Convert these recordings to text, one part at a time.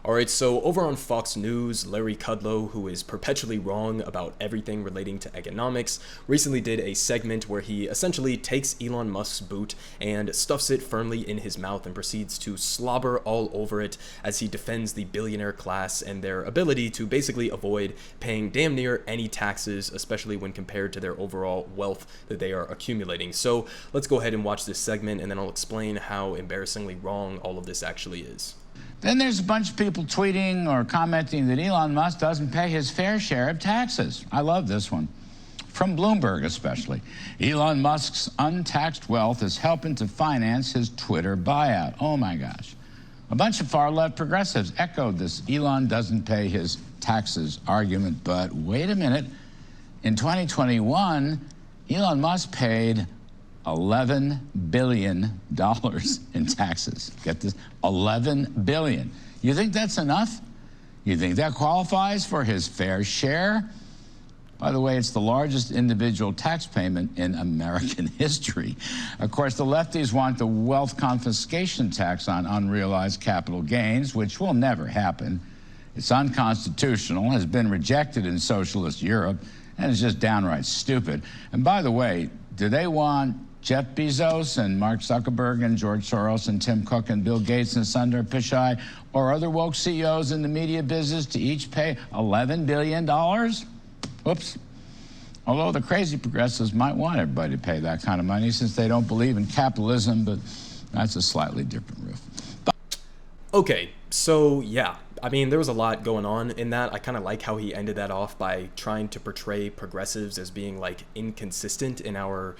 All right, so over on Fox News, Larry Kudlow, who is perpetually wrong about everything relating to economics, recently did a segment where he essentially takes Elon Musk's boot and stuffs it firmly in his mouth and proceeds to slobber all over it as he defends the billionaire class and their ability to basically avoid paying damn near any taxes, especially when compared to their overall wealth that they are accumulating. So let's go ahead and watch this segment, and then I'll explain how embarrassingly wrong all of this actually is. Then there's a bunch of people tweeting or commenting that Elon Musk doesn't pay his fair share of taxes. I love this one. From Bloomberg especially. Elon Musk's untaxed wealth is helping to finance his Twitter buyout. Oh my gosh. A bunch of far-left progressives echoed this Elon doesn't pay his taxes argument, but wait a minute. In 2021, Elon Musk paid $11 billion in taxes. Get this, $11 billion. You think that's enough? You think that qualifies for his fair share? By the way, it's the largest individual tax payment in American history. Of course, the lefties want the wealth confiscation tax on unrealized capital gains, which will never happen. It's unconstitutional, has been rejected in socialist Europe, and it's just downright stupid. And by the way, do they want Jeff Bezos and Mark Zuckerberg and George Soros and Tim Cook and Bill Gates and Sundar Pichai or other woke CEOs in the media business to each pay $11 billion? Oops. Although the crazy progressives might want everybody to pay that kind of money since they don't believe in capitalism, but that's a slightly different riff. Okay, so yeah. I mean, there was a lot going on in that. I kind of like how he ended that off by trying to portray progressives as being like inconsistent in our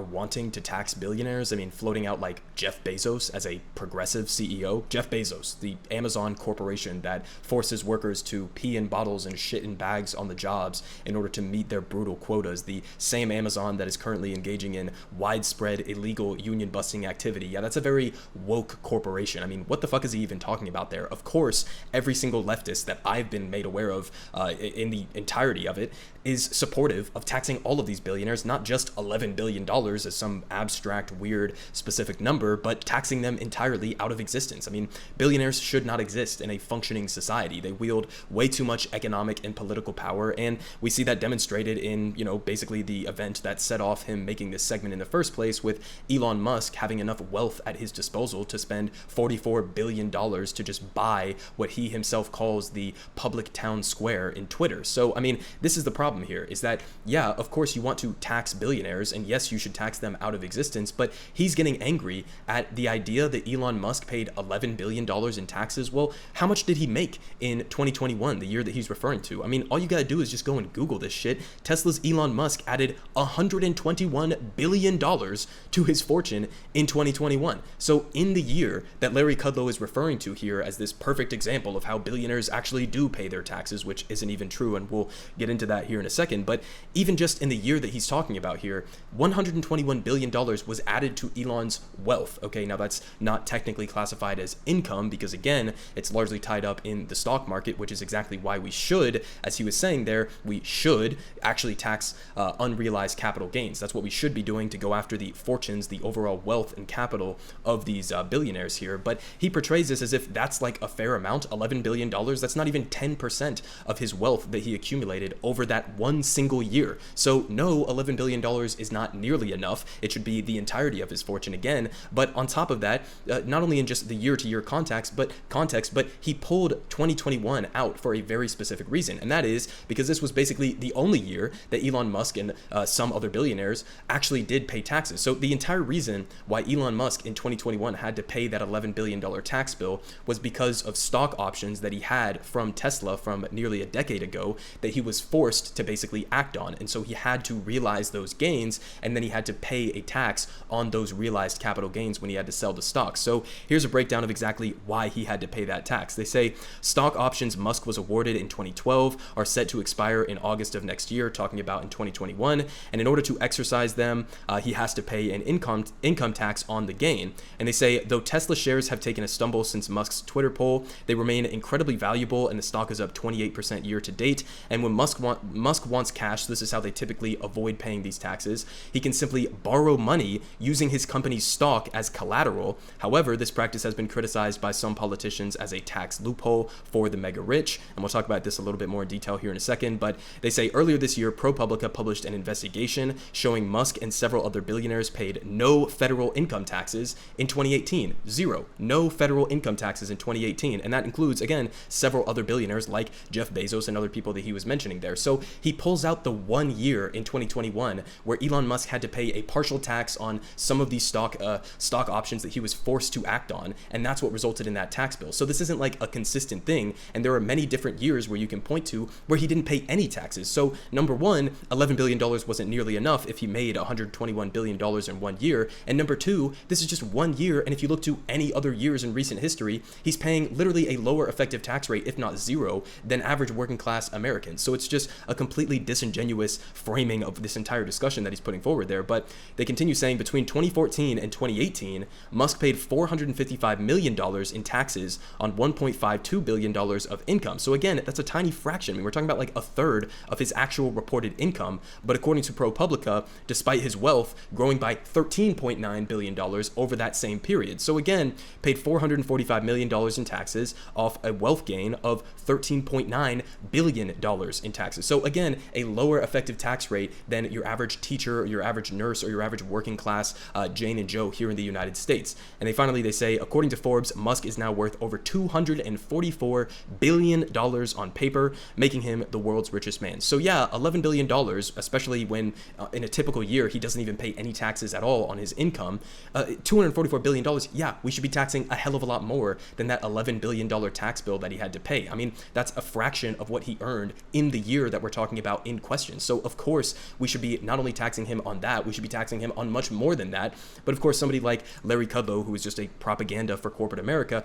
wanting to tax billionaires. I mean, floating out like Jeff Bezos as a progressive CEO. Jeff Bezos, the Amazon corporation that forces workers to pee in bottles and shit in bags on the jobs in order to meet their brutal quotas. The same Amazon that is currently engaging in widespread illegal union busting activity. Yeah, that's a very woke corporation. I mean, what the fuck is he even talking about there? Of course, every single leftist that I've been made aware of in the entirety of it is supportive of taxing all of these billionaires, not just $11 billion as some abstract, weird, specific number, but taxing them entirely out of existence. I mean, billionaires should not exist in a functioning society. They wield way too much economic and political power, and we see that demonstrated in, you know, basically the event that set off him making this segment in the first place, with Elon Musk having enough wealth at his disposal to spend $44 billion to just buy what he himself calls the public town square in Twitter. So, I mean, this is the problem here, is that, yeah, of course you want to tax billionaires, and yes, you should tax them out of existence, but he's getting angry at the idea that Elon Musk paid $11 billion in taxes. Well, how much did he make in 2021, the year that he's referring to? I mean, all you gotta do is just go and Google this shit. Tesla's Elon Musk added $121 billion to his fortune in 2021. So in the year that Larry Kudlow is referring to here as this perfect example of how billionaires actually do pay their taxes, which isn't even true, and we'll get into that here in a second, but even just in the year that he's talking about here, $121 billion was added to Elon's wealth. Okay, now that's not technically classified as income because, again, it's largely tied up in the stock market, which is exactly why we should, as he was saying there, we should actually tax unrealized capital gains. That's what we should be doing to go after the fortunes, the overall wealth and capital of these billionaires here. But he portrays this as if that's like a fair amount, $11 billion. That's not even 10% of his wealth that he accumulated over that one single year. So no, $11 billion is not nearly enough. It should be the entirety of his fortune again. But on top of that, not only in just the year-to-year context, but he pulled 2021 out for a very specific reason. And that is because this was basically the only year that Elon Musk and some other billionaires actually did pay taxes. So the entire reason why Elon Musk in 2021 had to pay that $11 billion tax bill was because of stock options that he had from Tesla from nearly a decade ago that he was forced to basically act on. And so he had to realize those gains, and then he had to pay a tax on those realized capital gains when he had to sell the stock. So here's a breakdown of exactly why he had to pay that tax. They say stock options Musk was awarded in 2012 are set to expire in August of next year, talking about in 2021. And in order to exercise them, he has to pay an income tax on the gain. And they say, though Tesla shares have taken a stumble since Musk's Twitter poll, they remain remain incredibly valuable, and the stock is up 28% year to date. And when Musk wants cash, this is how they typically avoid paying these taxes. He can simply borrow money using his company's stock as collateral. However, this practice has been criticized by some politicians as a tax loophole for the mega rich, and we'll talk about this a little bit more in detail here in a second. But they say earlier this year, ProPublica published an investigation showing Musk and several other billionaires paid no federal income taxes in 2018. Zero. No federal income taxes in 2018. And that includes, again, several other billionaires like Jeff Bezos and other people that he was mentioning there. So he pulls out the 1 year in 2021 where Elon Musk had to pay a partial tax on some of these stock options that he was forced to act on, and that's what resulted in that tax bill. So this isn't like a consistent thing, and there are many different years where you can point to where he didn't pay any taxes. So number one, $11 billion wasn't nearly enough if he made $121 billion in 1 year. And number two, this is just 1 year, and if you look to any other years in recent history, he's paying literally a lower effective tax rate, if not zero, than average working class Americans. So it's just a completely disingenuous framing of this entire discussion that he's putting forward there. But they continue saying between 2014 and 2018, Musk paid $455 million in taxes on $1.52 billion of income. So again, that's a tiny fraction. I mean, we're talking about like a third of his actual reported income. But according to ProPublica, despite his wealth growing by $13.9 billion over that same period. So again, paid $445 million in taxes off a wealth gain of $13.9 billion in taxes. So again, a lower effective tax rate than your average teacher or your average nurse or your average working class Jane and Joe here in the United States. And they say, according to Forbes, Musk is now worth over $244 billion on paper, making him the world's richest man. So yeah, $11 billion, especially when in a typical year, he doesn't even pay any taxes at all on his income. $244 billion, yeah, we should be taxing a hell of a lot more than that $11 billion tax bill that he had to pay. I mean, that's a fraction of what he earned in the year that we're talking about in question. So of course, we should be not only taxing him on that, we should be taxing him on much more than that. But of course, somebody like Larry Kudlow, who is just a propagandist for corporate America,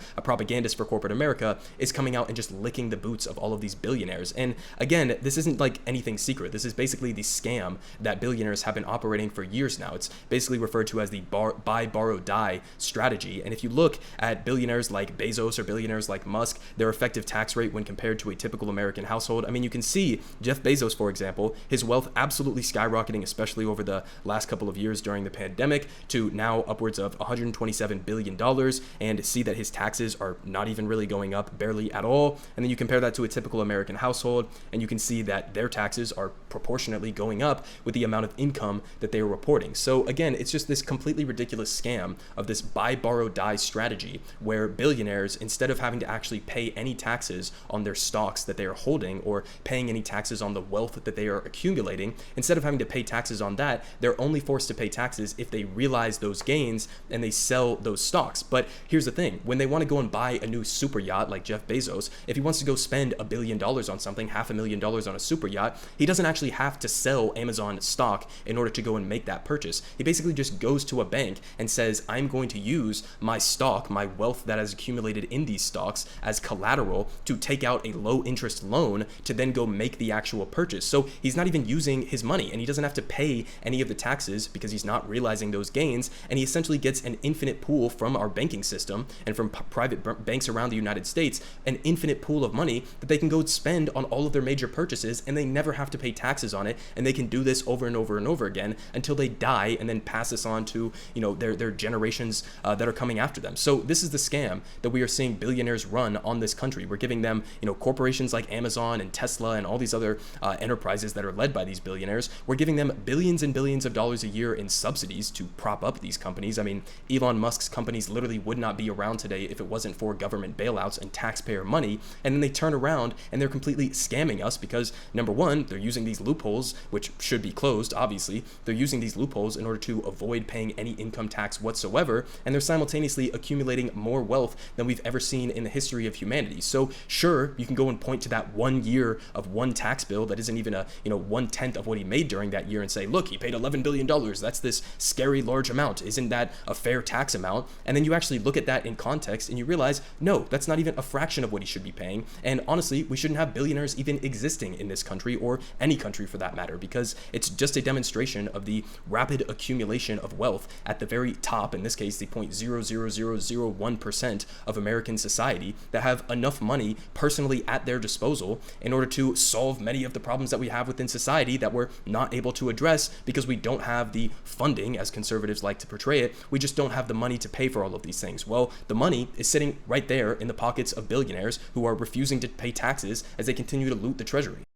is coming out and just licking the boots of all of these billionaires. And again, this isn't like anything secret. This is basically the scam that billionaires have been operating for years now. It's basically referred to as the buy, borrow, die strategy. And if you look at billionaires like Bezos or billionaires like Musk, their effective tax rate when compared to a typical American household, I mean, you can see Jeff Bezos, for example, his wealth absolutely skyrocketing, especially over the last couple of years during the pandemic, to now upwards of $127 billion, and see that his taxes are not even really going up, barely at all. And then you compare that to a typical American household, and you can see that their taxes are proportionately going up with the amount of income that they are reporting. So again, it's just this completely ridiculous scam of this buy, borrow, die strategy, where billionaires, instead of having to actually pay any taxes on their stocks that they are holding or paying any taxes on the wealth that they are accumulating, instead of having to pay taxes on that, they're only forced to pay taxes if they realize those gains and they sell those stocks. But here's the thing, when they want to go and buy a new super yacht like Jeff Bezos, if he wants to go spend $1 billion on something, $500,000 on a super yacht, he doesn't actually have to sell Amazon stock in order to go and make that purchase. He basically just goes to a bank and says, I'm going to use my stock, my wealth that has accumulated in these stocks as collateral to take out a low interest loan to then go make the actual purchase. So he's not even using his money, and he doesn't have to pay any of the taxes because he's not realizing those gains, and he essentially gets an infinite pool from our banking system and from private banks around the United States, an infinite pool of money that they can go spend on all of their major purchases, and they never have to pay taxes on it, and they can do this over and over and over again until they die and then pass this on to, you know, their generations that are coming after them. So this is the scam that we are seeing billionaires run on this country. We're giving them, you know, corporations like Amazon and Tesla and all these other enterprises that are led by these billionaires. We're giving them billions and billions of dollars a year in subsidies to prop up these companies. I mean, Elon Musk's companies literally would not be around today if it wasn't for government bailouts and taxpayer money. And then they turn around and they're completely scamming us because, number one, they're using these loopholes, which should be closed, obviously. They're using these loopholes in order to avoid paying any income tax whatsoever, and they're simultaneously accumulating more wealth than we've ever seen in the history of humanity. So sure, you can go and point to that 1 year of one tax bill that isn't even a, you know, 1/10 of what he made during that year and say, look, he paid $11 billion. That's this scary large amount. Isn't that a fair tax amount? And then you actually look at that in context and you realize, no, that's not even a fraction of what he should be paying. And honestly, we shouldn't have billionaires even existing in this country, or any country for that matter, because it's just a demonstration of the rapid accumulation of wealth at the very top, in this case, the 0.00001% of American society, that have enough money personally at their disposal in order to solve many of the problems that we have within society that we're not able to address because we don't have the funding, as conservatives like to portray it. We just don't have the money to pay for all of these things. Well, the money is sitting right there in the pockets of billionaires who are refusing to pay taxes as they continue to loot the treasury.